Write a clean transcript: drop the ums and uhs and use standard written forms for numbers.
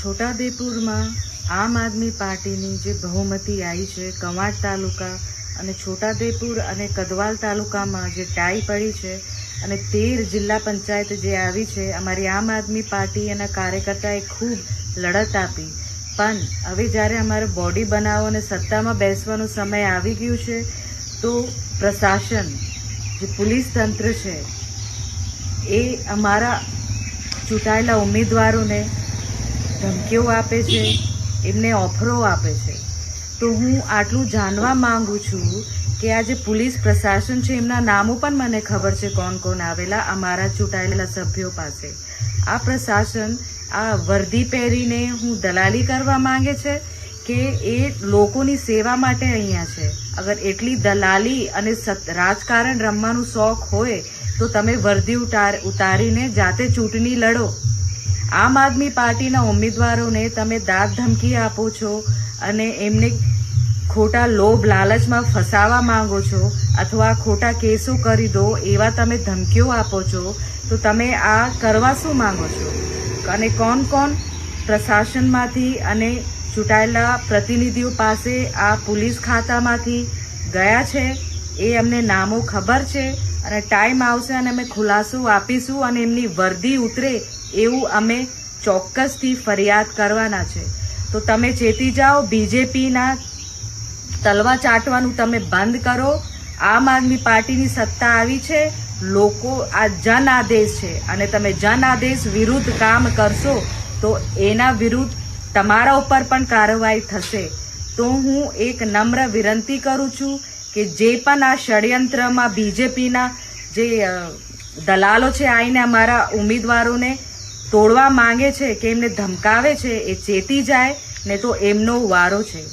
છોટાઉદેપુરમાં આમ આદમી પાર્ટીની જે બહુમતી આવી છે, કવાંટ તાલુકા અને છોટાઉદેપુર અને કદવાલ તાલુકામાં જે ટાઈ પડી છે અને 13 જિલ્લા પંચાયત જે આવી છે, અમારી આમ આદમી પાર્ટી એના કાર્યકર્તાએ ખૂબ લડત આપી. પણ હવે જ્યારે અમારે બોડી બનાવો અને સત્તામાં બેસવાનો સમય આવી ગયું છે, તો પ્રશાસન જે પોલીસ તંત્ર છે એ અમારા ચૂંટાયેલા ઉમેદવારોને ધમકીઓ આપે છે, એમને ઓફરો આપે છે. તો હું આટલું જાણવા માંગુ છું કે આ જે પોલીસ પ્રશાસન છે એમના નામો પણ મને ખબર છે, કોણ કોણ આવેલા અમારા ચૂંટાયેલા સભ્યો પાસે. આ પ્રશાસન આ વર્દી પહેરીને હું દલાલી કરવા માંગે છે કે એ લોકોની સેવા માટે અહીંયા છે? અગર એટલી દલાલી અને રાજકારણ રમવાનું શોખ હોય તો તમે વર્દી ઉતારીને જાતે ચૂંટણી લડો. આમ આદમી પાર્ટીના ઉમેદવારોને તમે દાદ ધમકી આપો છો અને એમને ખોટા લોભ લાલચમાં ફસાવા માંગો છો અથવા ખોટા કેસો કરી દો એવા તમે ધમકીઓ આપો છો, તો તમે આ કરવા શું માંગો છો? અને કોણ કોણ પ્રશાસનમાંથી અને ચૂંટાયેલા પ્રતિનિધિઓ પાસે આ પોલીસ ખાતામાંથી ગયા છે એ અમને નામો ખબર છે. અને ટાઈમ આવશે અને અમે ખુલાસો આપીશું અને એમની વર્દી ઉતરે એવું અમે ચોક્કસથી ફરિયાદ કરવાના છે. તો તમે ચેતી જાઓ, બીજેપીના તલવા ચાટવાનું તમે બંધ કરો. આમ આદમી પાર્ટીની સત્તા આવી છે, લોકો આ જન આદેશ છે અને તમે જન આદેશ વિરુદ્ધ કામ કરશો તો એના વિરુદ્ધ તમારા ઉપર પણ કાર્યવાહી થશે. તો હું એક નમ્ર વિનંતી કરું છું કે જે પણ આ ષડયંત્રમાં બીજેપીના જે દલાલો છે આવીને અમારા ઉમેદવારોને તોડવા માંગે છે કે એમને ધમકાવે છે, એ ચેતી જાય, ને તો એમનો વારો છે.